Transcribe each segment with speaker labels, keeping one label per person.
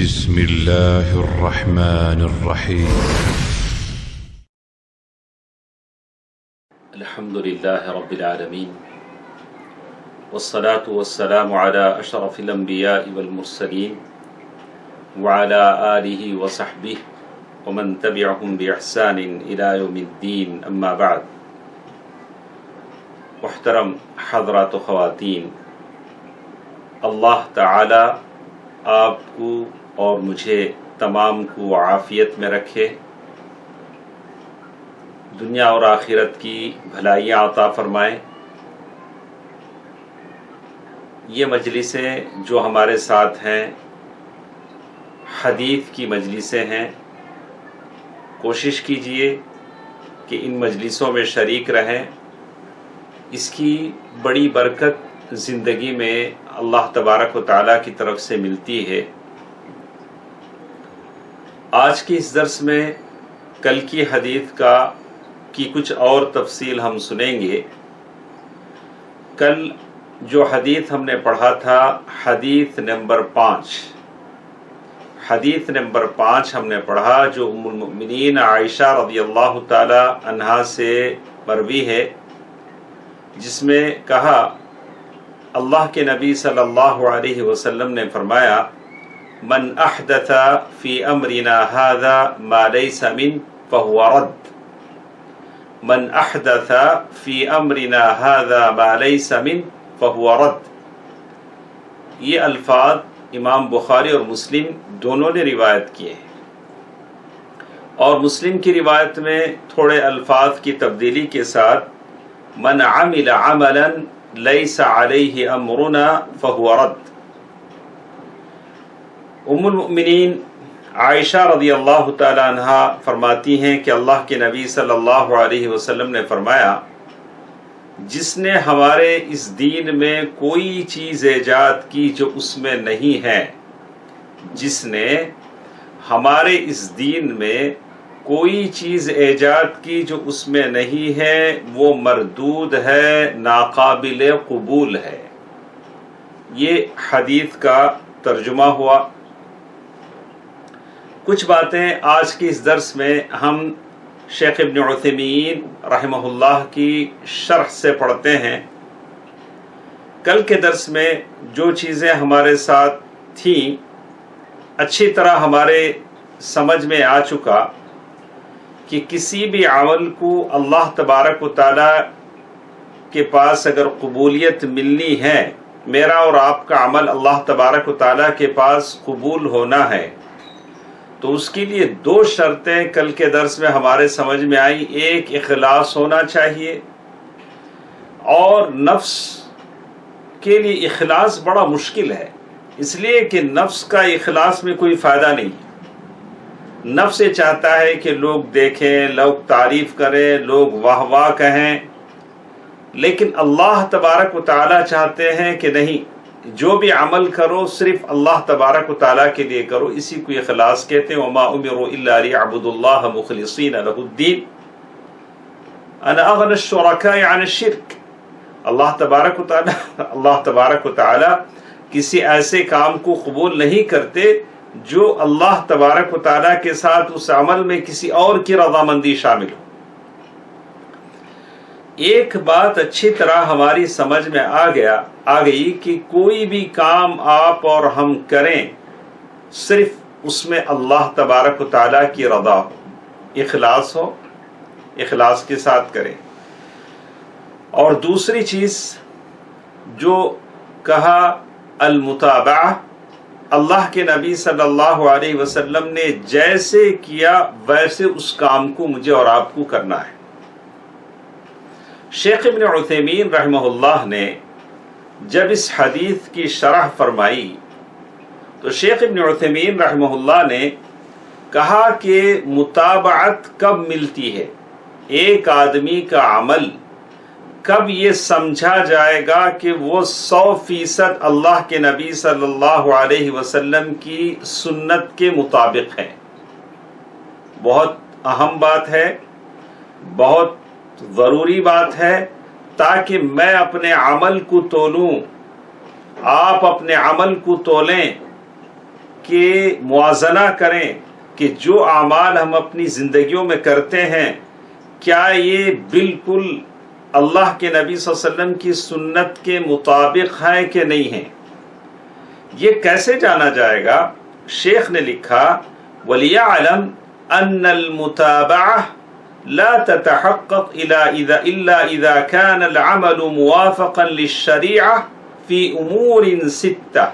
Speaker 1: بسم الله الرحمن الرحيم
Speaker 2: الحمد لله رب العالمين والصلاة والسلام على أشرف الأنبياء والمرسلين وعلى آله وصحبه ومن تبعهم بإحسان إلى يوم الدين أما بعد. محترم حضرات و خواتین، اللہ تعالی آپ کو اور مجھے تمام کو عافیت میں رکھے، دنیا اور آخرت کی بھلائیاں عطا فرمائے۔ یہ مجلسیں جو ہمارے ساتھ ہیں حدیث کی مجلسیں ہیں، کوشش کیجئے کہ ان مجلسوں میں شریک رہیں۔ اس کی بڑی برکت زندگی میں اللہ تبارک و تعالیٰ کی طرف سے ملتی ہے۔ آج کی اس درس میں کل کی حدیث کی کچھ اور تفصیل ہم سنیں گے۔ کل جو حدیث ہم نے پڑھا تھا حدیث نمبر 5 ہم نے پڑھا، جو ام المؤمنین عائشہ رضی اللہ تعالی عنہا سے مروی ہے، جس میں کہا اللہ کے نبی صلی اللہ علیہ وسلم نے فرمایا، من احدث فی امرنا هذا ما ليس من فهو رد، من احدث فی امرنا هذا ما ليس من فهو رد۔ یہ الفاظ امام بخاری اور مسلم دونوں نے روایت کیے ہیں، اور مسلم کی روایت میں تھوڑے الفاظ کی تبدیلی کے ساتھ من عمل عملا لیس علیہ امرنا فہو رد۔ ام المؤمنین عائشہ رضی اللہ تعالی عنہا فرماتی ہیں کہ اللہ کے نبی صلی اللہ علیہ وسلم نے فرمایا، جس نے ہمارے اس دین میں کوئی چیز ایجاد کی جو اس میں نہیں ہے، جس نے ہمارے اس دین میں کوئی چیز ایجاد کی جو اس میں نہیں ہے، وہ مردود ہے، ناقابل قبول ہے۔ یہ حدیث کا ترجمہ ہوا۔ کچھ باتیں آج کی اس درس میں ہم شیخ ابن عثیمین رحمہ اللہ کی شرح سے پڑھتے ہیں۔ کل کے درس میں جو چیزیں ہمارے ساتھ تھیں اچھی طرح ہمارے سمجھ میں آ چکا کہ کسی بھی عمل کو اللہ تبارک و تعالی کے پاس اگر قبولیت ملنی ہے، میرا اور آپ کا عمل اللہ تبارک و تعالی کے پاس قبول ہونا ہے، تو اس کے لیے دو شرطیں کل کے درس میں ہمارے سمجھ میں آئی۔ ایک، اخلاص ہونا چاہیے، اور نفس کے لیے اخلاص بڑا مشکل ہے، اس لیے کہ نفس کا اخلاص میں کوئی فائدہ نہیں۔ نفس یہ چاہتا ہے کہ لوگ دیکھیں، لوگ تعریف کریں، لوگ واہ واہ کہیں، لیکن اللہ تبارک و تعالی چاہتے ہیں کہ نہیں، جو بھی عمل کرو صرف اللہ تبارک و تعالیٰ کے لیے کرو۔ اسی کو اخلاص کہتے ہیں۔ وما امروا الا ليعبدوا الله مخلصین له الدین انا اغنى الشركاء عن الشرك۔ اللہ تبارک و تعالی کسی ایسے کام کو قبول نہیں کرتے جو اللہ تبارک و تعالیٰ کے ساتھ اس عمل میں کسی اور کی رضامندی شامل ہو۔ ایک بات اچھی طرح ہماری سمجھ میں آ گئی کہ کوئی بھی کام آپ اور ہم کریں، صرف اس میں اللہ تبارک و تعالیٰ کی رضا ہو، اخلاص کے ساتھ کریں۔ اور دوسری چیز جو کہا، المتابعہ، اللہ کے نبی صلی اللہ علیہ وسلم نے جیسے کیا ویسے اس کام کو مجھے اور آپ کو کرنا ہے۔ شیخ ابن عثیمین رحمہ اللہ نے جب اس حدیث کی شرح فرمائی تو شیخ ابن عثیمین رحمہ اللہ نے کہا کہ متابعت کب ملتی ہے، ایک آدمی کا عمل کب یہ سمجھا جائے گا کہ وہ 100% اللہ کے نبی صلی اللہ علیہ وسلم کی سنت کے مطابق ہے۔ بہت اہم بات ہے، بہت ضروری بات ہے، تاکہ میں اپنے عمل کو تولوں، آپ اپنے عمل کو تولیں کہ موازنہ کریں کہ جو اعمال ہم اپنی زندگیوں میں کرتے ہیں کیا یہ بالکل اللہ کے نبی صلی اللہ علیہ وسلم کی سنت کے مطابق ہے کہ نہیں ہے. یہ کیسے جانا جائے گا؟ شیخ نے لکھا وَلْيَعْلَمْ أَنَّ الْمُتَابَعَةَ لَا تَتَحَقَّقْ إِلَّا إِذَا كَانَ الْعَمَلُ مُوَافَقًا لِلشَّرِيعَةِ فِي أُمُورٍ سِتَّةٍ.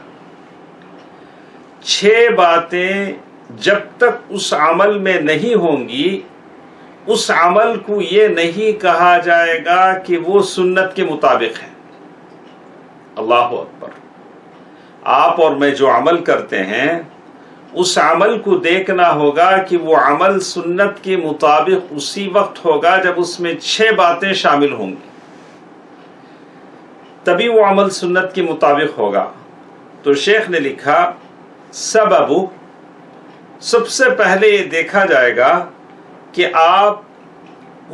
Speaker 2: 6 باتیں جب تک اس عمل میں نہیں ہوں گی اس عمل کو یہ نہیں کہا جائے گا کہ وہ سنت کے مطابق ہے. اللہ اکبر. آپ اور میں جو عمل کرتے ہیں اس عمل کو دیکھنا ہوگا کہ وہ عمل سنت کے مطابق اسی وقت ہوگا جب اس میں 6 باتیں شامل ہوں گی، تبھی وہ عمل سنت کے مطابق ہوگا. تو شیخ نے لکھا سبب، سب سے پہلے یہ دیکھا جائے گا کہ آپ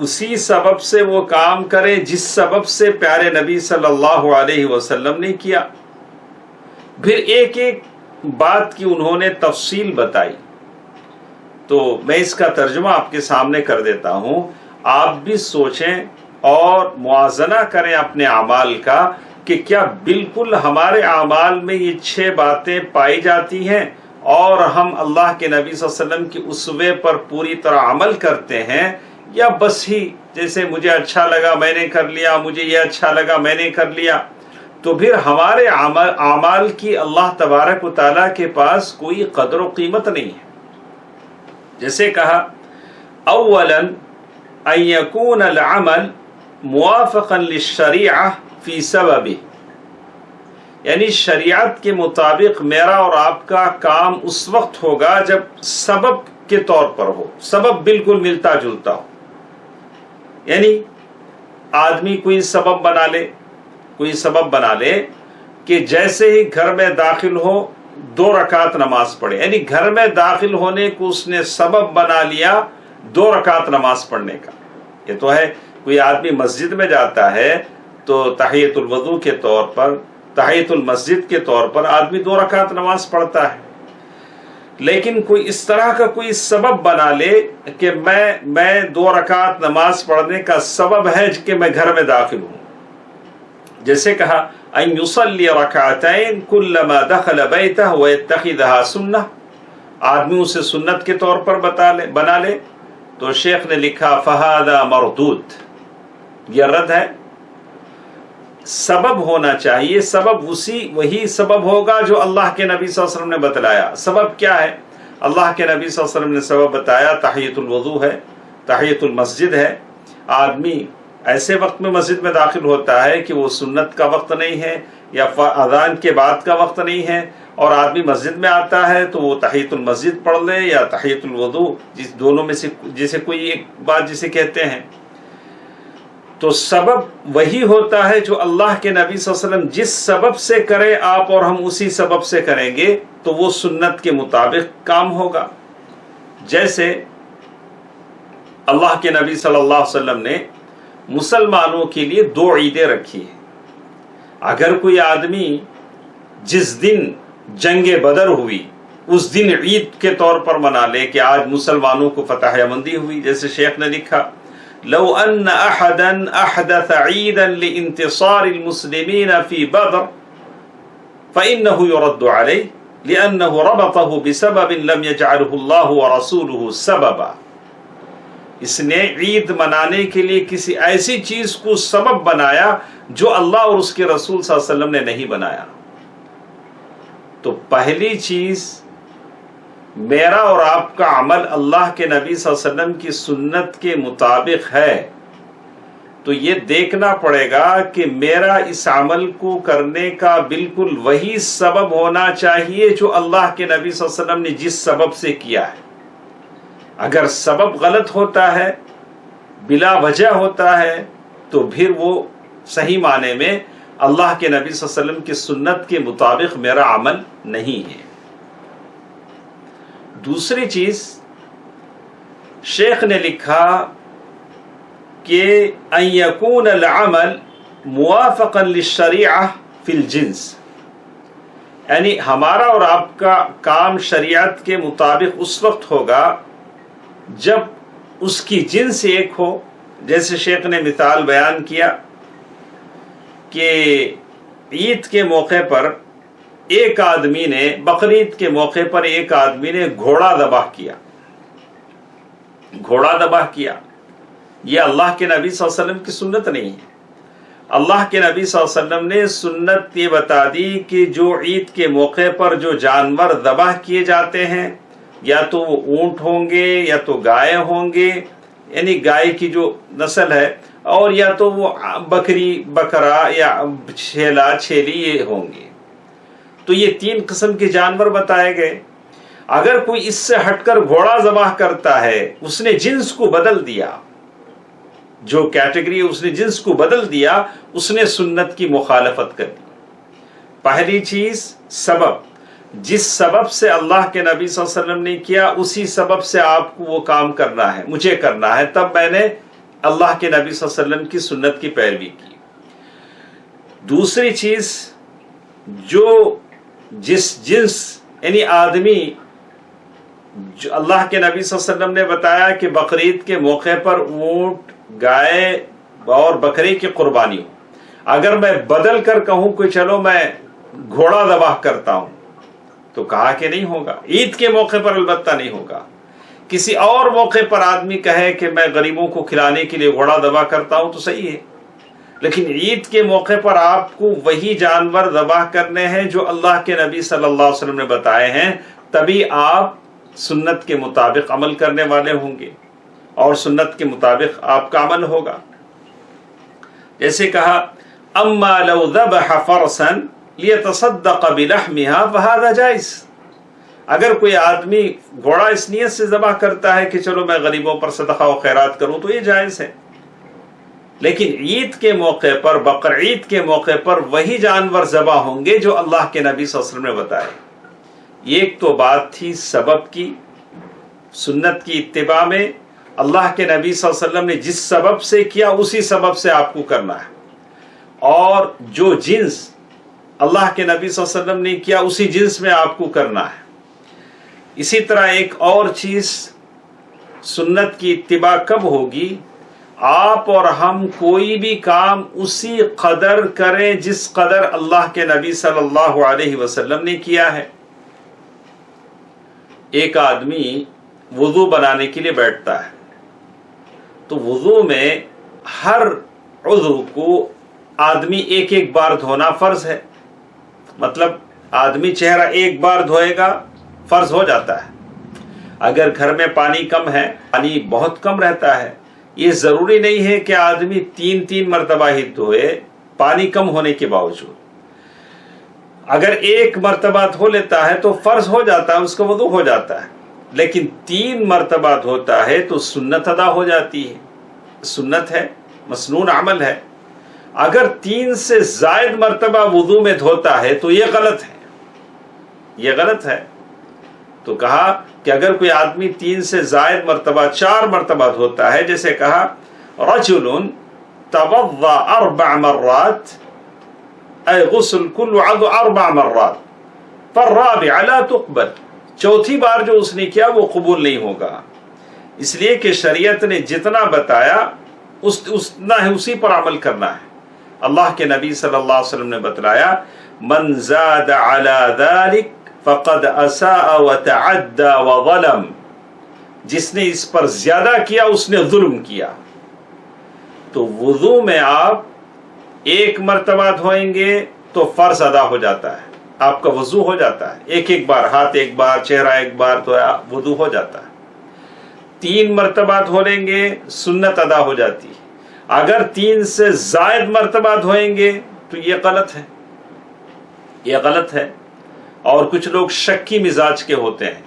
Speaker 2: اسی سبب سے وہ کام کریں جس سبب سے پیارے نبی صلی اللہ علیہ وسلم نے کیا. پھر ایک ایک بات کی انہوں نے تفصیل بتائی. تو میں اس کا ترجمہ آپ کے سامنے کر دیتا ہوں، آپ بھی سوچیں اور موازنہ کریں اپنے اعمال کا کہ کیا بالکل ہمارے اعمال میں یہ 6 باتیں پائی جاتی ہیں اور ہم اللہ کے نبی صلی اللہ علیہ وسلم کی اسوے پر پوری طرح عمل کرتے ہیں، یا بس ہی جیسے مجھے اچھا لگا میں نے کر لیا، مجھے یہ اچھا لگا میں نے کر لیا. تو پھر ہمارے اعمال کی اللہ تبارک و تعالیٰ کے پاس کوئی قدر و قیمت نہیں ہے. جیسے کہا اولا ان یکون العمل موافقا للشریعہ فی سببہ، یعنی شریعت کے مطابق میرا اور آپ کا کام اس وقت ہوگا جب سبب کے طور پر ہو، سبب بالکل ملتا جلتا ہو. یعنی آدمی کوئی سبب بنا لے کہ جیسے ہی گھر میں داخل ہو 2 رکعت نماز پڑھے، یعنی گھر میں داخل ہونے کو اس نے سبب بنا لیا 2 رکعت نماز پڑھنے کا. یہ تو ہے کوئی آدمی مسجد میں جاتا ہے تو تحیۃ الوضو کے طور پر، تحیۃ المسجد کے طور پر آدمی 2 رکعت نماز پڑھتا ہے. لیکن کوئی اس طرح کا کوئی سبب بنا لے کہ میں 2 رکعت نماز پڑھنے کا سبب ہے کہ میں گھر میں داخل ہوں. جیسے کہا ان یصلی رکعتین کلما دخل بیتہ ویتخذها سنہ، آدمی اسے سنت کے طور پر بنا لے. تو شیخ نے لکھا فہذا مردود، یہ رد ہے. سبب ہونا چاہیے، سبب وہی سبب ہوگا جو اللہ کے نبی صلی اللہ علیہ وسلم نے بتلایا. سبب کیا ہے؟ اللہ کے نبی صلی اللہ علیہ وسلم نے سبب بتایا تحیۃ الوضو ہے، تحیۃ المسجد ہے. آدمی ایسے وقت میں مسجد میں داخل ہوتا ہے کہ وہ سنت کا وقت نہیں ہے یا اذان کے بعد کا وقت نہیں ہے، اور آدمی مسجد میں آتا ہے تو وہ تحیۃ المسجد پڑھ لے یا تحیۃ الوضو، دونوں میں سے جسے کوئی ایک بات جسے کہتے ہیں. تو سبب وہی ہوتا ہے جو اللہ کے نبی صلی اللہ علیہ وسلم جس سبب سے کرے آپ اور ہم اسی سبب سے کریں گے تو وہ سنت کے مطابق کام ہوگا. جیسے اللہ کے نبی صلی اللہ علیہ وسلم نے مسلمانوں کے لیے 2 عیدیں رکھی ہیں. اگر کوئی آدمی جس دن جنگ بدر ہوئی اس دن عید کے طور پر منا لے کہ آج مسلمانوں کو فتح مندی ہوئی، جیسے شیخ نے لکھا لو ان احدا احدث عیدا لانتصار المسلمین فی بدر فانه يرد علیہ لانه ربطه بسبب لم يجعله اللہ ورسولہ سببا. اس نے عید منانے کے لیے کسی ایسی چیز کو سبب بنایا جو اللہ اور اس کے رسول صلی اللہ علیہ وسلم نے نہیں بنایا. تو پہلی چیز میرا اور آپ کا عمل اللہ کے نبی صلی اللہ علیہ وسلم کی سنت کے مطابق ہے تو یہ دیکھنا پڑے گا کہ میرا اس عمل کو کرنے کا بالکل وہی سبب ہونا چاہیے جو اللہ کے نبی صلی اللہ علیہ وسلم نے جس سبب سے کیا ہے. اگر سبب غلط ہوتا ہے، بلا وجہ ہوتا ہے، تو پھر وہ صحیح معنی میں اللہ کے نبی صلی اللہ علیہ وسلم کی سنت کے مطابق میرا عمل نہیں ہے. دوسری چیز شیخ نے لکھا کہ ان یکون العمل موافقا للشریعہ فی الجنس، یعنی ہمارا اور آپ کا کام شریعت کے مطابق اس وقت ہوگا جب اس کی جنس ایک ہو. جیسے شیخ نے مثال بیان کیا کہ عید کے موقع پر ایک آدمی نے، بقرعید کے موقع پر ایک آدمی نے گھوڑا ذبح کیا. گھوڑا ذبح کیا، یہ اللہ کے نبی صلی اللہ علیہ وسلم کی سنت نہیں ہے. اللہ کے نبی صلی اللہ علیہ وسلم نے سنت یہ بتا دی کہ جو عید کے موقع پر جو جانور ذبح کیے جاتے ہیں، یا تو وہ اونٹ ہوں گے یا تو گائے ہوں گے، یعنی گائے کی جو نسل ہے، اور یا تو وہ بکری بکرا یا چھیلا چھیلی یہ ہوں گے. تو یہ 3 قسم کے جانور بتائے گئے. اگر کوئی اس سے ہٹ کر گھوڑا ذبح کرتا ہے، اس نے جنس کو بدل دیا، جو کیٹیگری اس نے جنس کو بدل دیا، اس نے سنت کی مخالفت کر دی. پہلی چیز سبب، جس سبب سے اللہ کے نبی صلی اللہ علیہ وسلم نے کیا اسی سبب سے آپ کو وہ کام کرنا ہے، مجھے کرنا ہے، تب میں نے اللہ کے نبی صلی اللہ علیہ وسلم کی سنت کی پیروی کی. دوسری چیز، جو جس جنس یعنی آدمی، جو اللہ کے نبی صلی اللہ علیہ وسلم نے بتایا کہ بقرعید کے موقع پر اونٹ، گائے اور بکرے کی قربانی ہو، اگر میں بدل کر کہوں کہ چلو میں گھوڑا ذبح کرتا ہوں تو کہا کہ نہیں ہوگا. عید کے موقع پر البتہ نہیں ہوگا. کسی اور موقع پر آدمی کہے کہ میں غریبوں کو کھلانے کے لیے گھوڑا ذبح کرتا ہوں تو صحیح ہے، لیکن عید کے موقع پر آپ کو وہی جانور ذبح کرنے ہیں جو اللہ کے نبی صلی اللہ علیہ وسلم نے بتائے ہیں، تبھی آپ سنت کے مطابق عمل کرنے والے ہوں گے اور سنت کے مطابق آپ کا عمل ہوگا. جیسے کہا اما لو ذبح فرسا لیتصدق بلحمها فهذا جائز. اگر کوئی آدمی گھوڑا اس نیت سے ذبح کرتا ہے کہ چلو میں غریبوں پر صدقہ و خیرات کروں تو یہ جائز ہے. لیکن عید کے موقع پر، بقرعید کے موقع پر وہی جانور ذبح ہوں گے جو اللہ کے نبی صلی اللہ علیہ وسلم نے بتائے. ایک تو بات تھی سبب کی، سنت کی اتباع میں اللہ کے نبی صلی اللہ علیہ وسلم نے جس سبب سے کیا اسی سبب سے آپ کو کرنا ہے، اور جو جنس اللہ کے نبی صلی اللہ علیہ وسلم نے کیا اسی جنس میں آپ کو کرنا ہے. اسی طرح ایک اور چیز، سنت کی اتباع کب ہوگی؟ آپ اور ہم کوئی بھی کام اسی قدر کریں جس قدر اللہ کے نبی صلی اللہ علیہ وسلم نے کیا ہے. ایک آدمی وضو بنانے کے لیے بیٹھتا ہے تو وضو میں ہر عضو کو آدمی ایک ایک بار دھونا فرض ہے. مطلب آدمی چہرہ ایک بار دھوئے گا فرض ہو جاتا ہے. اگر گھر میں پانی کم ہے، پانی بہت کم رہتا ہے، یہ ضروری نہیں ہے کہ آدمی 3 مرتبہ ہی دھوئے پانی کم ہونے کے باوجود. اگر ایک مرتبہ دھو لیتا ہے تو فرض ہو جاتا ہے، اس کا وضو ہو جاتا ہے. لیکن 3 مرتبہ دھوتا ہے تو سنت ادا ہو جاتی ہے. سنت ہے، مسنون عمل ہے. اگر 3 سے زائد مرتبہ وضو میں دھوتا ہے تو یہ غلط ہے، یہ غلط ہے. تو کہا کہ اگر کوئی آدمی 3 سے زائد مرتبہ 4 مرتبہ دھوتا ہے، جیسے کہا رجل توضأ 4 مرات اے غسل کل عضو 4 مرات فالرابع لا تقبل. چوتھی بار جو اس نے کیا وہ قبول نہیں ہوگا، اس لیے کہ شریعت نے جتنا بتایا اتنا ہے، اسی پر عمل کرنا ہے. اللہ کے نبی صلی اللہ علیہ وسلم نے بتلایا من زاد علی ذلک فقد اساء وتعدى وظلم. جس نے اس پر زیادہ کیا اس نے ظلم کیا. تو وضو میں آپ 1 مرتبہ دھوئیں گے تو فرض ادا ہو جاتا ہے، آپ کا وضو ہو جاتا ہے. ایک بار، ہاتھ ایک بار، چہرہ ایک بار دھویا، وضو ہو جاتا ہے. 3 مرتبہ دھو لیں گے سنت ادا ہو جاتی ہے. اگر 3 سے زائد مرتبہ دھوئیں گے تو یہ غلط ہے، یہ غلط ہے. اور کچھ لوگ شکی مزاج کے ہوتے ہیں،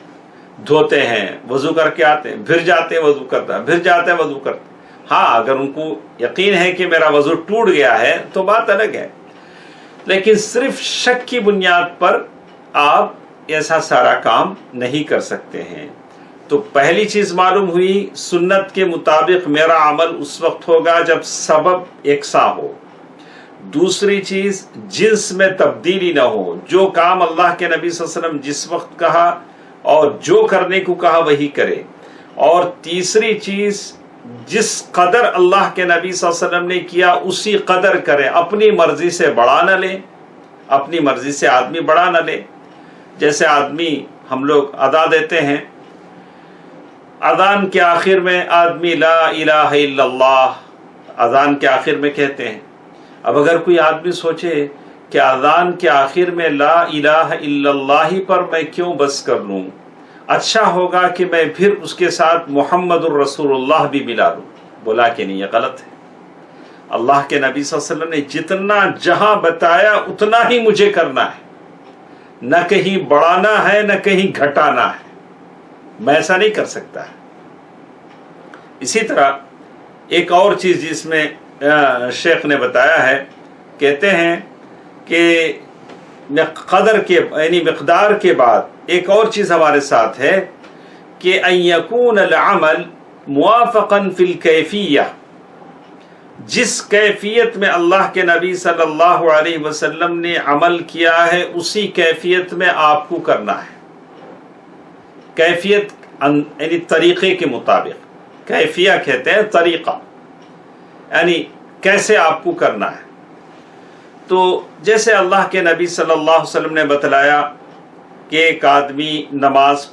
Speaker 2: دھوتے ہیں، وضو کر کے آتے ہیں، پھر جاتے ہیں وضو کرتا ہے، پھر جاتے ہیں وضو کرتے ہیں. ہاں اگر ان کو یقین ہے کہ میرا وضو ٹوٹ گیا ہے تو بات الگ ہے، لیکن صرف شک کی بنیاد پر آپ ایسا سارا کام نہیں کر سکتے ہیں. تو پہلی چیز معلوم ہوئی، سنت کے مطابق میرا عمل اس وقت ہوگا جب سبب یکساں ہو. دوسری چیز جنس میں تبدیلی نہ ہو، جو کام اللہ کے نبی صلی اللہ علیہ وسلم جس وقت کہا اور جو کرنے کو کہا وہی کرے، اور تیسری چیز جس قدر اللہ کے نبی صلی اللہ علیہ وسلم نے کیا اسی قدر کرے، اپنی مرضی سے بڑھا نہ لے، اپنی مرضی سے آدمی بڑھا نہ لے۔ جیسے آدمی ہم لوگ ادا دیتے ہیں، اذان کے آخر میں آدمی لا الہ الا اللہ اذان کے آخر میں کہتے ہیں۔ اب اگر کوئی آدمی سوچے کہ اذان کے آخر میں لا الہ الا اللہ پر میں کیوں بس کر لوں، اچھا ہوگا کہ میں پھر اس کے ساتھ محمد الرسول اللہ بھی ملا دوں، بولا کہ نہیں، یہ غلط ہے۔ اللہ کے نبی صلی اللہ علیہ وسلم نے جتنا جہاں بتایا اتنا ہی مجھے کرنا ہے، نہ کہیں بڑھانا ہے نہ کہیں گھٹانا ہے، میں ایسا نہیں کر سکتا۔ اسی طرح ایک اور چیز جس میں شیخ نے بتایا ہے، کہتے ہیں کہ قدر کے یعنی مقدار کے بعد ایک اور چیز ہمارے ساتھ ہے کہ ان یکون العمل موافقا فی الکیفیہ، جس کیفیت میں اللہ کے نبی صلی اللہ علیہ وسلم نے عمل کیا ہے اسی کیفیت میں آپ کو کرنا ہے۔ کیفیت یعنی طریقے کے مطابق، کیفیہ کہتے ہیں طریقہ، یعنی کیسے آپ کو کرنا ہے۔ تو جیسے اللہ کے نبی صلی اللہ علیہ وسلم نے بتلایا کہ ایک آدمی نماز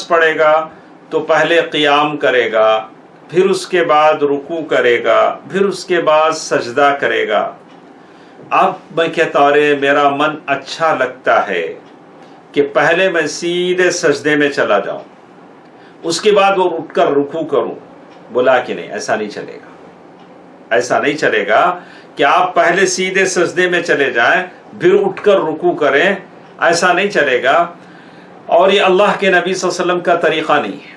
Speaker 2: پڑھے گا تو پہلے قیام کرے گا، پھر اس کے بعد رکوع کرے گا، پھر اس کے بعد سجدہ کرے گا۔ اب میں کہتا ہوں ارے میرا من اچھا لگتا ہے کہ پہلے میں سیدھے سجدے میں چلا جاؤں، اس کے بعد وہ اٹھ کر رکوع کروں، بولا کہ نہیں، ایسا نہیں چلے گا۔ ایسا نہیں چلے گا کہ آپ پہلے سیدھے سجدے میں چلے جائیں پھر اٹھ کر رکوع کریں، ایسا نہیں چلے گا۔ اور یہ اللہ کے نبی صلی اللہ علیہ وسلم کا طریقہ نہیں ہے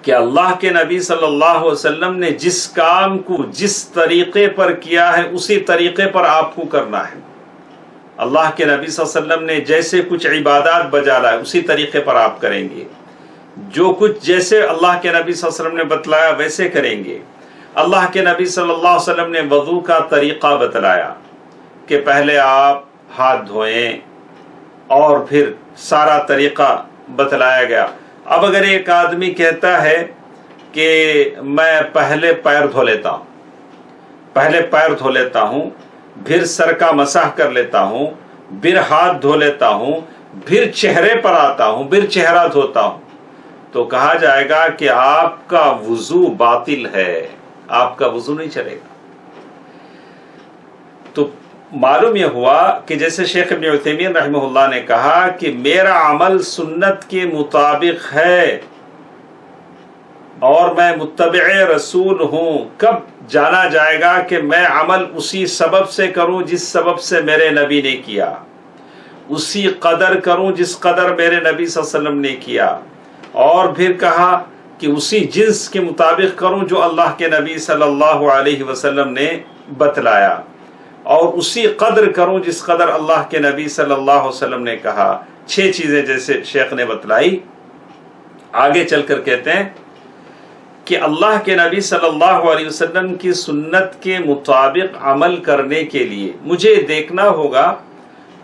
Speaker 2: کہ اللہ کے نبی صلی اللہ علیہ وسلم نے جس کام کو جس طریقے پر کیا ہے اسی طریقے پر آپ کو کرنا ہے۔ اللہ کے نبی صلی اللہ علیہ وسلم نے جیسے کچھ عبادات بجا لائے اسی طریقے پر آپ کریں گے، جو کچھ جیسے اللہ کے نبی صلی اللہ علیہ وسلم نے بتلایا ویسے کریں گے۔ اللہ کے نبی صلی اللہ علیہ وسلم نے وضو کا طریقہ بتلایا کہ پہلے آپ ہاتھ دھوئیں، اور پھر سارا طریقہ بتلایا گیا۔ اب اگر ایک آدمی کہتا ہے کہ میں پہلے پیر دھو لیتا ہوں، پھر سر کا مسح کر لیتا ہوں، پھر ہاتھ دھو لیتا ہوں، پھر چہرے پر آتا ہوں، پھر چہرہ دھوتا ہوں، تو کہا جائے گا کہ آپ کا وضو باطل ہے، آپ کا وضو نہیں چلے گا۔ تو معلوم یہ ہوا کہ جیسے شیخ ابن عثیمین رحمہ اللہ نے کہا کہ میرا عمل سنت کے مطابق ہے اور میں متبع رسول ہوں۔ کب جانا جائے گا کہ میں عمل اسی سبب سے کروں جس سبب سے میرے نبی نے کیا، اسی قدر کروں جس قدر میرے نبی صلی اللہ علیہ وسلم نے کیا، اور پھر کہا کہ اسی جنس کے مطابق کروں جو اللہ کے نبی صلی اللہ علیہ وسلم نے بتلایا، اور اسی قدر کروں جس قدر اللہ کے نبی صلی اللہ علیہ وسلم نے کہا۔ 6 چیزیں جیسے شیخ نے بتلائی۔ آگے چل کر کہتے ہیں کہ اللہ کے نبی صلی اللہ علیہ وسلم کی سنت کے مطابق عمل کرنے کے لیے مجھے دیکھنا ہوگا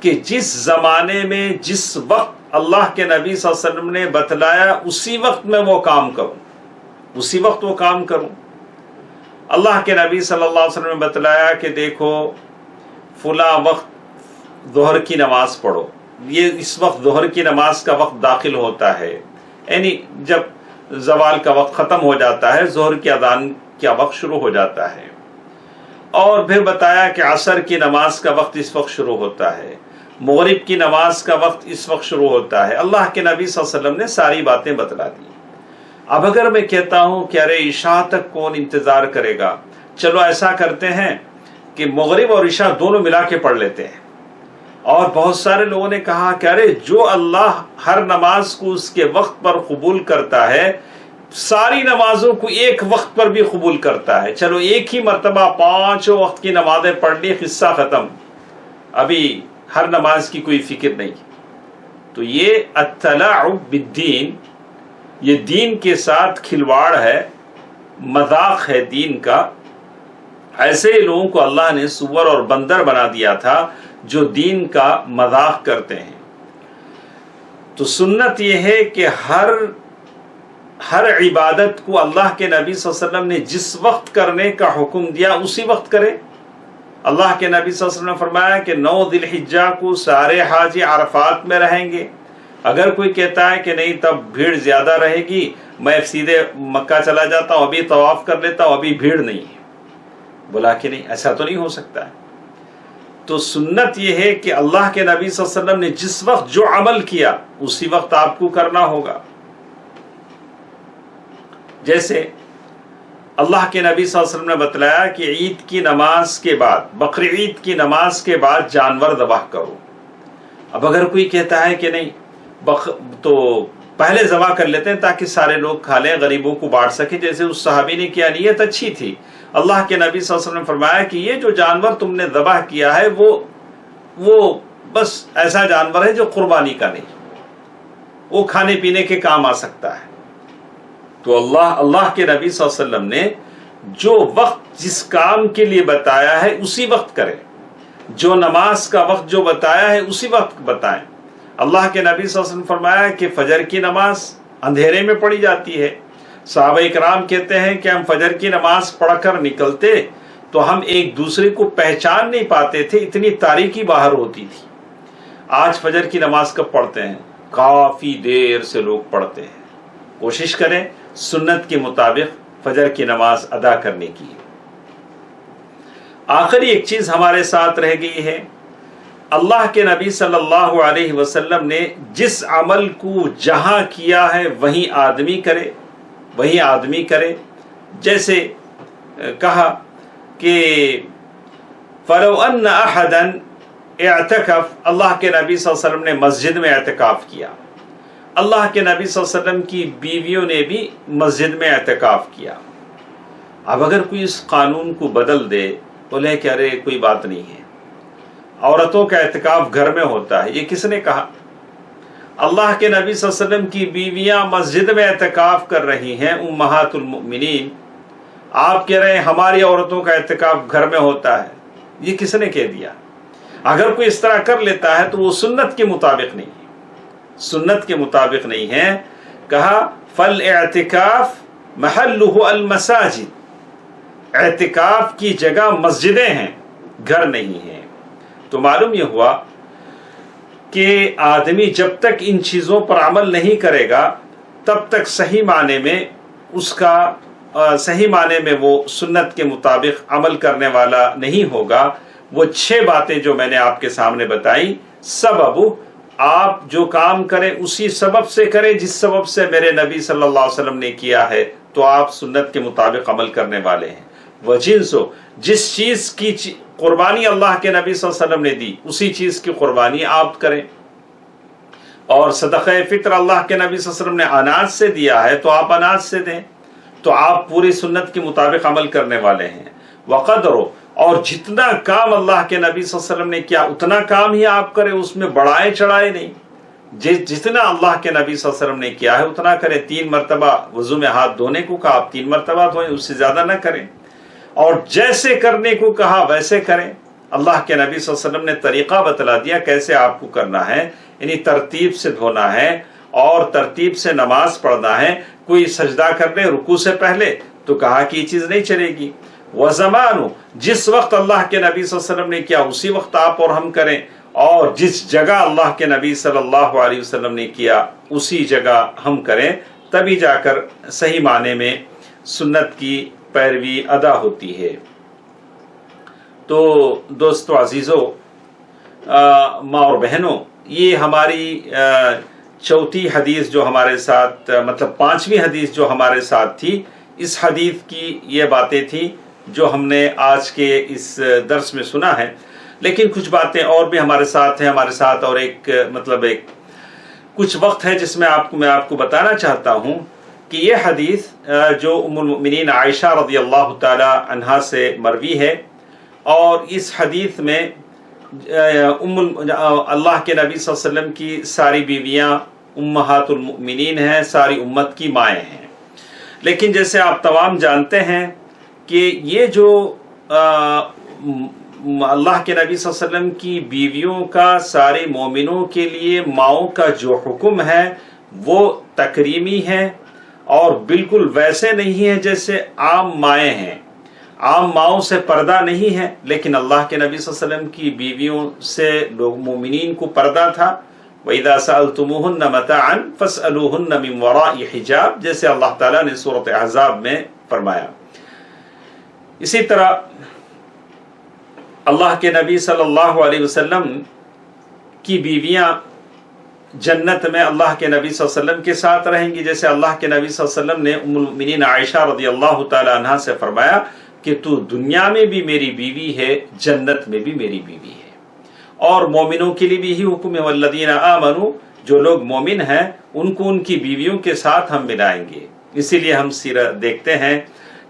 Speaker 2: کہ جس زمانے میں جس وقت اللہ کے نبی صلی اللہ علیہ وسلم نے بتلایا اسی وقت میں وہ کام کروں۔ اللہ کے نبی صلی اللہ علیہ وسلم نے بتلایا کہ دیکھو فلاں وقت ظہر کی نماز پڑھو، یہ اس وقت ظہر کی نماز کا وقت داخل ہوتا ہے، یعنی جب زوال کا وقت ختم ہو جاتا ہے ظہر کی اذان کا وقت شروع ہو جاتا ہے۔ اور پھر بتایا کہ عصر کی نماز کا وقت اس وقت شروع ہوتا ہے، مغرب کی نماز کا وقت اس وقت شروع ہوتا ہے۔ اللہ کے نبی صلی اللہ علیہ وسلم نے ساری باتیں بتلا دی۔ اب اگر میں کہتا ہوں کہ ارے عشاء تک کون انتظار کرے گا، چلو ایسا کرتے ہیں کہ مغرب اور عشاء دونوں ملا کے پڑھ لیتے ہیں۔ اور بہت سارے لوگوں نے کہا کہ ارے جو اللہ ہر نماز کو اس کے وقت پر قبول کرتا ہے ساری نمازوں کو ایک وقت پر بھی قبول کرتا ہے، چلو ایک ہی مرتبہ 5 وقت کی نمازیں پڑھ لی، قصہ ختم، ابھی ہر نماز کی کوئی فکر نہیں۔ تو یہ التلاعب بالدین، یہ دین کے ساتھ کھلواڑ ہے، مذاق ہے دین کا۔ ایسے ہی لوگوں کو اللہ نے سور اور بندر بنا دیا تھا جو دین کا مذاق کرتے ہیں۔ تو سنت یہ ہے کہ ہر عبادت کو اللہ کے نبی صلی اللہ علیہ وسلم نے جس وقت کرنے کا حکم دیا اسی وقت کرے۔ اللہ کے نبی صلی اللہ علیہ وسلم نے فرمایا کہ 9 ذی الحجہ کو سارے حاجی عرفات میں رہیں گے۔ اگر کوئی کہتا ہے کہ نہیں تب بھیڑ زیادہ رہے گی، میں سیدھے مکہ چلا جاتا ہوں، ابھی طواف کر لیتا ہوں، ابھی بھیڑ نہیں ہے، بولا کہ نہیں، ایسا تو نہیں ہو سکتا ہے۔ تو سنت یہ ہے کہ اللہ کے نبی صلی اللہ علیہ وسلم نے جس وقت جو عمل کیا اسی وقت آپ کو کرنا ہوگا۔ جیسے اللہ کے نبی صلی اللہ علیہ وسلم نے بتلایا کہ عید کی نماز کے بعد، بقر عید کی نماز کے بعد جانور ذبح کرو۔ اب اگر کوئی کہتا ہے کہ نہیں تو پہلے ذبح کر لیتے ہیں تاکہ سارے لوگ کھا لیں، غریبوں کو بانٹ سکے، جیسے اس صحابی نے کیا، نیت اچھی تھی۔ اللہ کے نبی صلی اللہ علیہ وسلم نے فرمایا کہ یہ جو جانور تم نے ذبح کیا ہے وہ بس ایسا جانور ہے جو قربانی کا نہیں، وہ کھانے پینے کے کام آ سکتا ہے۔ تو اللہ کے نبی صلی اللہ علیہ وسلم نے جو وقت جس کام کے لیے بتایا ہے اسی وقت کریں، جو نماز کا وقت جو بتایا ہے اسی وقت بتائیں۔ اللہ کے نبی صلی اللہ علیہ وسلم فرمایا کہ فجر کی نماز اندھیرے میں پڑھی جاتی ہے۔ صحابہ کرام کہتے ہیں کہ ہم فجر کی نماز پڑھ کر نکلتے تو ہم ایک دوسرے کو پہچان نہیں پاتے تھے، اتنی تاریکی باہر ہوتی تھی۔ آج فجر کی نماز کب پڑھتے ہیں؟ کافی دیر سے لوگ پڑھتے ہیں۔ کوشش کریں سنت کے مطابق فجر کی نماز ادا کرنے کی۔ آخری ایک چیز ہمارے ساتھ رہ گئی ہے، اللہ کے نبی صلی اللہ علیہ وسلم نے جس عمل کو جہاں کیا ہے وہیں آدمی کرے، جیسے کہا کہ فَلَوْ أَنَّ أَحَدًا اعتکف، اللہ کے نبی صلی اللہ علیہ وسلم نے مسجد میں اعتکاف کیا، اللہ کے نبی صلی اللہ علیہ وسلم کی بیویوں نے بھی مسجد میں اعتکاف کیا۔ اب اگر کوئی اس قانون کو بدل دے، بولے کہ ارے کوئی بات نہیں ہے، عورتوں کا اعتکاف گھر میں ہوتا ہے، یہ کس نے کہا؟ اللہ کے نبی صلی اللہ علیہ وسلم کی بیویاں مسجد میں اعتکاف کر رہی ہیں، امہات المؤمنین، آپ کہہ رہے ہیں ہماری عورتوں کا اعتکاف گھر میں ہوتا ہے، یہ کس نے کہہ دیا؟ اگر کوئی اس طرح کر لیتا ہے تو وہ سنت کے مطابق نہیں ہے، سنت کے مطابق نہیں ہے۔ کہا فالاعتکاف محلہ المساجد، اعتکاف کی جگہ مسجدیں ہیں، گھر نہیں ہیں۔ تو معلوم یہ ہوا کہ آدمی جب تک ان چیزوں پر عمل نہیں کرے گا تب تک صحیح معنی میں وہ سنت کے مطابق عمل کرنے والا نہیں ہوگا۔ وہ 6 باتیں جو میں نے آپ کے سامنے بتائی، سبب آپ جو کام کریں اسی سبب سے کریں جس سبب سے میرے نبی صلی اللہ علیہ وسلم نے کیا ہے، تو آپ سنت کے مطابق عمل کرنے والے ہیں۔ وجنسو، جس چیز کی قربانی اللہ کے نبی صلی اللہ علیہ وسلم نے دی اسی چیز کی قربانی آپ کریں۔ اور صدقہ فطر اللہ کے نبی صلی اللہ علیہ وسلم نے اناج سے دیا ہے تو آپ اناج سے دیں، تو آپ پوری سنت کے مطابق عمل کرنے والے ہیں۔ وقدرو، اور جتنا کام اللہ کے نبی صلی اللہ علیہ وسلم نے کیا اتنا کام ہی آپ کریں، اس میں بڑھائے چڑھائے نہیں۔ جتنا اللہ کے نبی صلی اللہ علیہ وسلم نے کیا ہے اتنا کریں۔ 3 مرتبہ وضو میں ہاتھ دھونے کو کہا، آپ 3 مرتبہ دھوئیں، اس سے زیادہ نہ کریں۔ اور جیسے کرنے کو کہا ویسے کریں۔ اللہ کے نبی صلی اللہ علیہ وسلم نے طریقہ بتلا دیا کیسے آپ کو کرنا ہے، یعنی ترتیب سے دھونا ہے اور ترتیب سے نماز پڑھنا ہے۔ کوئی سجدہ کر لے رکوع سے پہلے تو کہا کہ یہ چیز نہیں چلے گی۔ وزمانو، جس وقت اللہ کے نبی صلی اللہ علیہ وسلم نے کیا اسی وقت آپ اور ہم کریں، اور جس جگہ اللہ کے نبی صلی اللہ علیہ وسلم نے کیا اسی جگہ ہم کریں، تبھی جا کر صحیح معنی میں سنت کی پیروی ادا ہوتی ہے۔ تو دوستو عزیزو، ماں اور بہنوں، یہ ہماری چوتھی حدیث جو ہمارے ساتھ، مطلب 5ویں حدیث جو ہمارے ساتھ تھی، اس حدیث کی یہ باتیں تھیں جو ہم نے آج کے اس درس میں سنا ہے۔ لیکن کچھ باتیں اور بھی ہمارے ساتھ ہیں، ہمارے ساتھ اور ایک کچھ وقت ہے جس میں میں آپ کو بتانا چاہتا ہوں کہ یہ حدیث جو ام المؤمنین عائشہ رضی اللہ تعالی عنہا سے مروی ہے، اور اس حدیث میں اللہ کے نبی صلی اللہ علیہ وسلم کی ساری بیویاں امہات المؤمنین ہیں، ساری امت کی مائیں ہیں۔ لیکن جیسے آپ تمام جانتے ہیں کہ یہ جو اللہ کے نبی صلی اللہ علیہ وسلم کی بیویوں کا سارے مومنوں کے لیے ماؤں کا جو حکم ہے وہ تکریمی ہے اور بالکل ویسے نہیں ہے جیسے عام مائیں ہیں. عام ماؤں سے پردہ نہیں ہے، لیکن اللہ کے نبی صلی اللہ علیہ وسلم کی بیویوں سے لوگ مومنین کو پردہ تھا. وَإِذَا سَأَلْتُمُوهُنَّ مَتَاعًا فَاسْأَلُوهُنَّ مِنْ وَرَاءِ حِجَاب، جیسے اللہ تعالیٰ نے سورۃ احزاب میں فرمایا. اسی طرح اللہ کے نبی صلی اللہ علیہ وسلم کی بیویاں جنت میں اللہ کے نبی صلی اللہ علیہ وسلم کے ساتھ رہیں گی، جیسے اللہ کے نبی صلی اللہ علیہ وسلم نے ام المؤمنین عائشہ رضی اللہ تعالی عنہا سے فرمایا کہ تو دنیا میں بھی میری بیوی ہے، جنت میں بھی میری بیوی ہے. اور مومنوں کے لیے بھی یہی حکم ہے، والذین آمنوا، جو لوگ مومن ہیں ان کو ان کی بیویوں کے ساتھ ہم ملائیں گے. اسی لیے ہم سیرت دیکھتے ہیں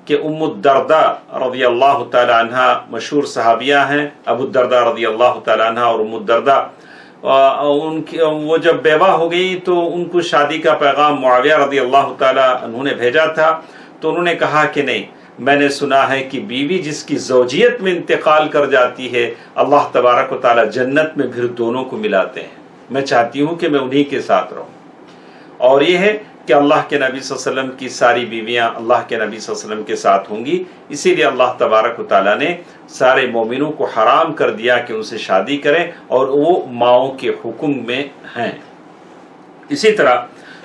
Speaker 2: کہ ام الدرداء رضی اللہ تعالی عنہ مشہور صحابیہ ہیں. ابو الدرداء رضی اللہ تعالی عنہ اور ام الدرداء وہ جب بیوہ ہو گئی تو ان کو شادی کا پیغام معاویہ رضی اللہ تعالی عنہ نے بھیجا تھا. تو انہوں نے کہا کہ نہیں، میں نے سنا ہے کہ بیوی جس کی زوجیت میں انتقال کر جاتی ہے اللہ تبارک و تعالی جنت میں پھر دونوں کو ملاتے ہیں. میں چاہتی ہوں کہ میں انہی کے ساتھ رہوں. اور یہ ہے کہ اللہ کے نبی صلی اللہ علیہ وسلم کی ساری بیویاں اللہ کے نبی صلی اللہ علیہ وسلم کے ساتھ ہوں گی. اسی لیے اللہ تبارک و تعالیٰ نے سارے مومنوں کو حرام کر دیا کہ ان سے شادی کریں، اور وہ ماؤں کے حکم میں ہیں. اسی طرح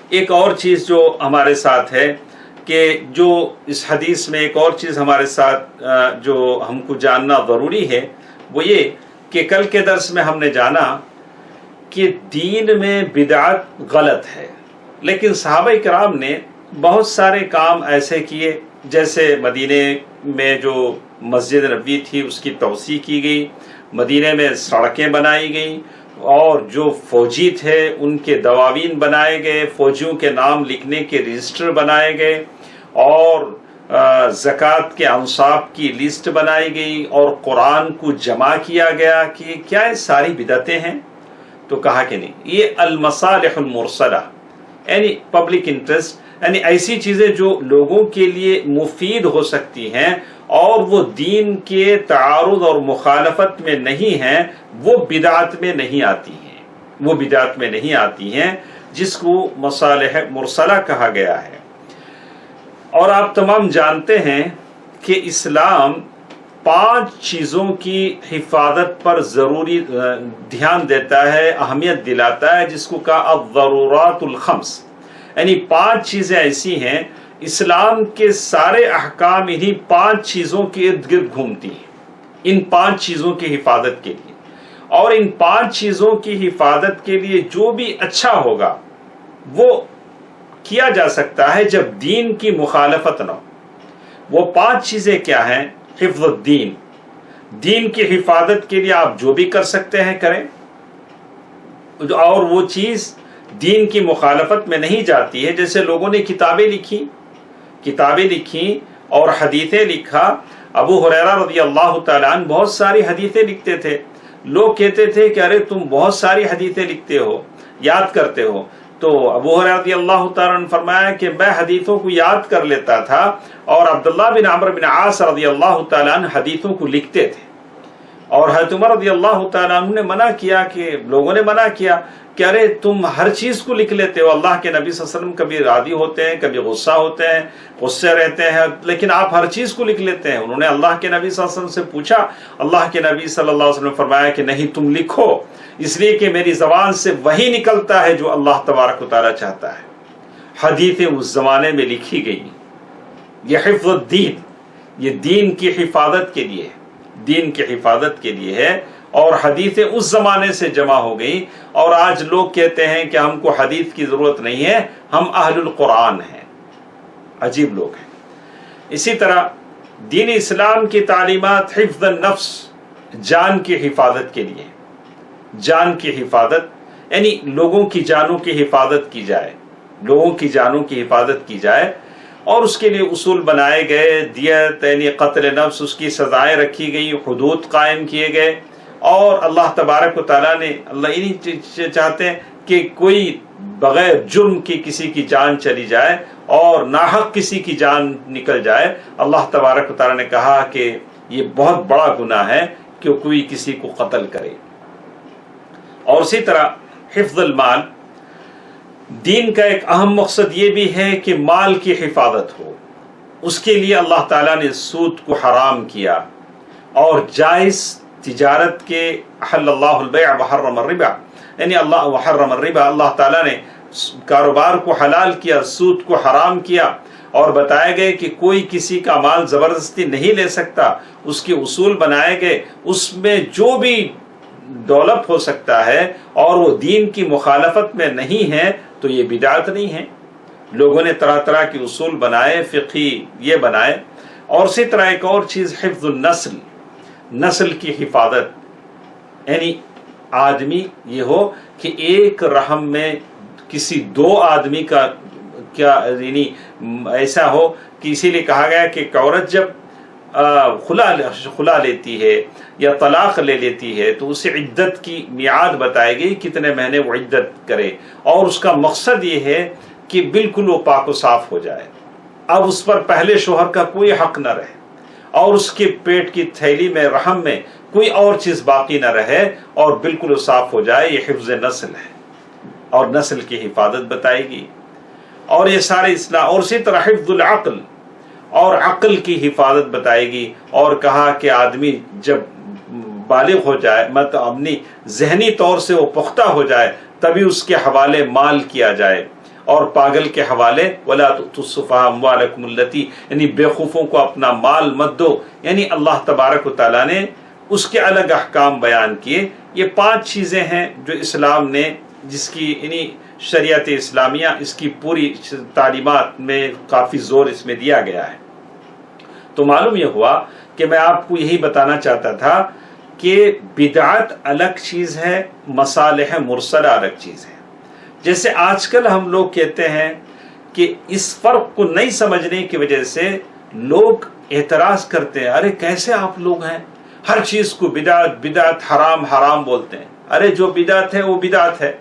Speaker 2: ایک اور چیز جو ہمارے ساتھ ہے کہ جو اس حدیث میں ایک اور چیز ہمارے ساتھ جو ہم کو جاننا ضروری ہے وہ یہ کہ کل کے درس میں ہم نے جانا کہ دین میں بدعت غلط ہے، لیکن صحابہ کرام نے بہت سارے کام ایسے کیے، جیسے مدینے میں جو مسجد نبوی تھی اس کی توسیع کی گئی، مدینے میں سڑکیں بنائی گئیں، اور جو فوجی تھے ان کے دواوین بنائے گئے، فوجیوں کے نام لکھنے کے رجسٹر بنائے گئے، اور زکوٰۃ کے انصاف کی لسٹ بنائی گئی، اور قرآن کو جمع کیا گیا. کہ کیا یہ ساری بدعتیں ہیں؟ تو کہا کہ نہیں، یہ المصالح المرسلہ یعنی پبلک انٹرسٹ، یعنی ایسی چیزیں جو لوگوں کے لیے مفید ہو سکتی ہیں اور وہ دین کے تعارض اور مخالفت میں نہیں ہیں، وہ بدعت میں نہیں آتی ہیں. وہ بدعت میں نہیں آتی ہیں جس کو مصالح مرسلہ کہا گیا ہے. اور آپ تمام جانتے ہیں کہ اسلام 5 چیزوں کی حفاظت پر ضروری دھیان دیتا ہے، اہمیت دلاتا ہے، جس کو کہا الضرورات الخمس. یعنی 5 چیزیں ایسی ہیں، اسلام کے سارے احکام انہی 5 چیزوں کے ارد گرد گھومتی ہیں، ان 5 چیزوں کی حفاظت کے لیے. اور ان 5 چیزوں کی حفاظت کے لیے جو بھی اچھا ہوگا وہ کیا جا سکتا ہے جب دین کی مخالفت نہ ہو. وہ 5 چیزیں کیا ہیں؟ حفظ الدین، دین کی حفاظت کے لیے آپ جو بھی کر سکتے ہیں کریں، اور وہ چیز دین کی مخالفت میں نہیں جاتی ہے. جیسے لوگوں نے کتابیں لکھی اور حدیثیں لکھا. ابو ہریرہ رضی اللہ تعالیٰ عنہ بہت ساری حدیثیں لکھتے تھے. لوگ کہتے تھے کہ ارے تم بہت ساری حدیثیں لکھتے ہو، یاد کرتے ہو. تو ابو ہریرہ رضی اللہ تعالیٰ نے فرمایا کہ میں حدیثوں کو یاد کر لیتا تھا، اور عبداللہ بن عمرو بن عاص رضی اللہ تعالیٰ عنہ حدیثوں کو لکھتے تھے. اور حضرت عمر رضی اللہ تعالیٰ عنہ نے منع کیا، کہ لوگوں نے منع کیا کہ ارے تم ہر چیز کو لکھ لیتے ہو. اللہ کے نبی صلی اللہ علیہ وسلم کبھی راضی ہوتے ہیں، کبھی غصہ ہوتے ہیں، غصے رہتے ہیں، لیکن آپ ہر چیز کو لکھ لیتے ہیں. انہوں نے اللہ کے نبی صلی اللہ علیہ وسلم سے پوچھا. اللہ کے نبی صلی اللہ علیہ وسلم نے فرمایا کہ نہیں، تم لکھو، اس لیے کہ میری زبان سے وہی نکلتا ہے جو اللہ تبارک و تعالیٰ چاہتا ہے. حدیثیں اس زمانے میں لکھی گئی. یہ حفظ الدین، یہ دین کی حفاظت کے لیے، دین کی حفاظت کے لیے ہے. اور حدیثیں اس زمانے سے جمع ہو گئی. اور آج لوگ کہتے ہیں کہ ہم کو حدیث کی ضرورت نہیں ہے، ہم اہل القرآن ہیں. عجیب لوگ ہیں. اسی طرح دین اسلام کی تعلیمات حفظ النفس، جان کی حفاظت کے لیے. جان کی حفاظت یعنی لوگوں کی جانوں کی حفاظت کی جائے، لوگوں کی جانوں کی حفاظت کی جائے. اور اس کے لیے اصول بنائے گئے. دیت یعنی قتل نفس، اس کی سزائیں رکھی گئی، حدود قائم کیے گئے. اور اللہ تبارک و تعالیٰ نے، اللہ انہی چاہتے ہیں کہ کوئی بغیر جرم کی کسی کی جان چلی جائے اور ناحق کسی کی جان نکل جائے. اللہ تبارک و تعالیٰ نے کہا کہ یہ بہت بڑا گناہ ہے کہ کوئی کسی کو قتل کرے۔ اور اسی طرح حفظ المال، دین کا ایک اہم مقصد یہ بھی ہے کہ مال کی حفاظت ہو، اس کے لیے اللہ تعالیٰ نے سود کو حرام کیا اور جائز تجارت کے احل اللہ البیع وحرم الربا، یعنی اللہ تعالیٰ نے کاروبار کو حلال کیا، سود کو حرام کیا، اور بتایا گئے کہ کوئی کسی کا مال زبردستی نہیں لے سکتا، اس کے اصول بنائے گئے، اس میں جو بھی ڈیولپ ہو سکتا ہے اور وہ دین کی مخالفت میں نہیں ہے تو یہ بدعت نہیں ہے۔ لوگوں نے طرح طرح کے اصول بنائے، فقہی یہ بنائے۔ اور اسی طرح ایک اور چیز حفظ النسل، نسل کی حفاظت، یعنی آدمی یہ ہو کہ ایک رحم میں کسی دو آدمی کا کیا یعنی ایسا ہو کہ اسی لیے کہا گیا کہ ایک عورت جب خلا لیتی ہے یا طلاق لے لیتی ہے تو اسے عدت کی میعاد بتائے گئی، کتنے مہینے وہ عدت کرے، اور اس کا مقصد یہ ہے کہ بالکل وہ پاک و صاف ہو جائے، اب اس پر پہلے شوہر کا کوئی حق نہ رہے، اور اس کے پیٹ کی تھیلی میں رحم میں کوئی اور چیز باقی نہ رہے، اور بالکل وہ صاف ہو جائے۔ یہ حفظ نسل ہے اور نسل کی حفاظت بتائے گی، اور یہ سارے اصلاح۔ اور اسی طرح حفظ العقل، اور عقل کی حفاظت بتائے گی، اور کہا کہ آدمی جب بالغ ہو جائے، مطلب اپنی ذہنی طور سے وہ پختہ ہو جائے، تبھی اس کے حوالے مال کیا جائے، اور پاگل کے حوالے وَلَا تُؤْتُوا السُّفَهَاءَ أَمْوَالَكُمُ الَّتِي، یعنی بیوقوفوں کو اپنا مال مت دو۔ یعنی اللہ تبارک و تعالیٰ نے اس کے الگ احکام بیان کیے۔ یہ 5 چیزیں ہیں جو اسلام نے، جس کی یعنی شریعت اسلامیہ اس کی پوری تعلیمات میں کافی زور اس میں دیا گیا ہے۔ تو معلوم یہ ہوا کہ میں آپ کو یہی بتانا چاہتا تھا کہ بدعت الگ چیز ہے، مصالح مرسلہ الگ چیز ہے۔ جیسے آج کل ہم لوگ کہتے ہیں کہ اس فرق کو نہیں سمجھنے کی وجہ سے لوگ اعتراض کرتے ہیں، ارے کیسے آپ لوگ ہیں، ہر چیز کو بدعت حرام حرام بولتے ہیں۔ ارے جو بدعت ہے وہ بدعت ہے،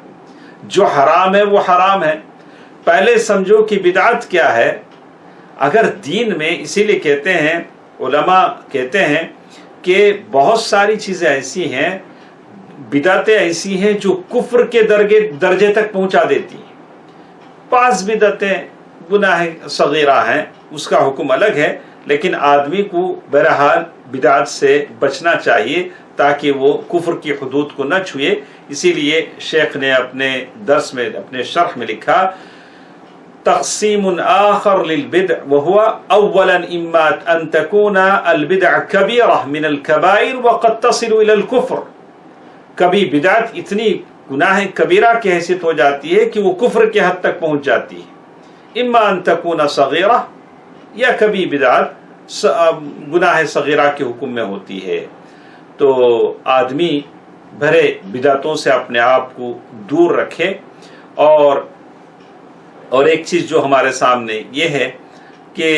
Speaker 2: جو حرام ہے وہ حرام ہے۔ پہلے سمجھو کہ بدعت کیا ہے۔ اگر دین میں، اسی لیے کہتے ہیں علماء کہتے ہیں کہ بہت ساری چیزیں ایسی ہیں، بدعتیں ایسی ہیں جو کفر کے درجے تک پہنچا دیتی ہیں۔ بعض بدعتیں گناہ صغیرہ ہیں، اس کا حکم الگ ہے، لیکن آدمی کو بہرحال بدعت سے بچنا چاہیے تاکہ وہ کفر کی حدود کو نہ چھوئے۔ اسی لیے شیخ نے اپنے درس میں، اپنے شرح میں لکھا، تقسیم آخر للبدع وهو اولا اما ان تكون البدع كبيرة من الكبائر وقد تصل الى الكفر۔ کبھی بدعت اتنی گناہ کبیرہ کی حیثیت ہو جاتی ہے کہ وہ کفر کے حد تک پہنچ جاتی ہے، اما ان تكون صغیرہ، یا کبھی بدعت گناہ صغیرہ کے حکم میں ہوتی ہے۔ تو آدمی بھرے بدعتوں سے اپنے آپ کو دور رکھے۔ اور ایک چیز جو ہمارے سامنے یہ ہے کہ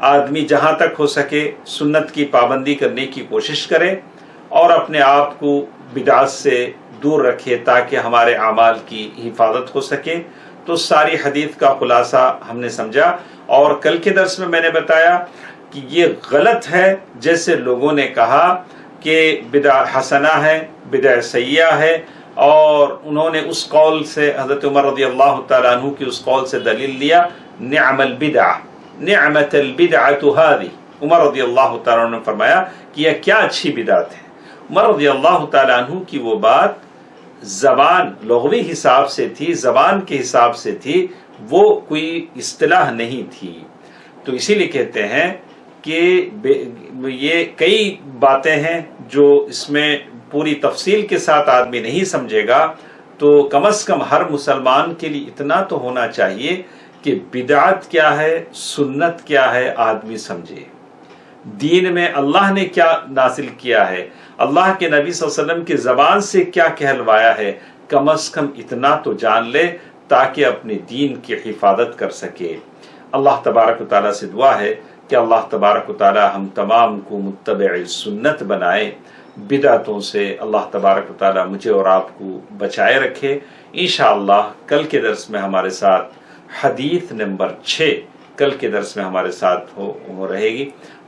Speaker 2: آدمی جہاں تک ہو سکے سنت کی پابندی کرنے کی کوشش کرے اور اپنے آپ کو بدعت سے دور رکھے تاکہ ہمارے اعمال کی حفاظت ہو سکے۔ تو ساری حدیث کا خلاصہ ہم نے سمجھا، اور کل کے درس میں میں نے بتایا کہ یہ غلط ہے جیسے لوگوں نے کہا کہ بدعت حسنہ ہے، بدعت سیئہ ہے، اور انہوں نے اس قول سے، حضرت عمر رضی اللہ تعالیٰ عنہ کی اس قول سے دلیل لیا، نعم البدعہ نعمت البدعۃ ہذہ۔ عمر رضی اللہ تعالیٰ عنہ نے فرمایا کہ یہ کیا اچھی بدعت ہے۔ عمر رضی اللہ تعالیٰ عنہ کی وہ بات زبان لغوی حساب سے تھی، زبان کے حساب سے تھی، وہ کوئی اصطلاح نہیں تھی۔ تو اسی لیے کہتے ہیں کہ یہ کئی باتیں ہیں جو اس میں پوری تفصیل کے ساتھ آدمی نہیں سمجھے گا، تو کم از کم ہر مسلمان کے لیے اتنا تو ہونا چاہیے کہ بدعت کیا ہے، سنت کیا ہے، آدمی سمجھے۔ دین میں اللہ نے کیا نازل کیا ہے، اللہ کے نبی صلی اللہ علیہ وسلم کی زبان سے کیا کہلوایا ہے، کم از کم اتنا تو جان لے تاکہ اپنے دین کی حفاظت کر سکے۔ اللہ تبارک و تعالیٰ سے دعا ہے کہ اللہ تبارک و تعالیٰ ہم تمام کو متبع سنت بنائے، بدعتوں سے اللہ تبارک و تعالیٰ مجھے اور آپ کو بچائے رکھے۔ انشاءاللہ کل کے درس میں ہمارے ساتھ حدیث نمبر 6 کل کے درس میں ہمارے ساتھ ہو رہے گی۔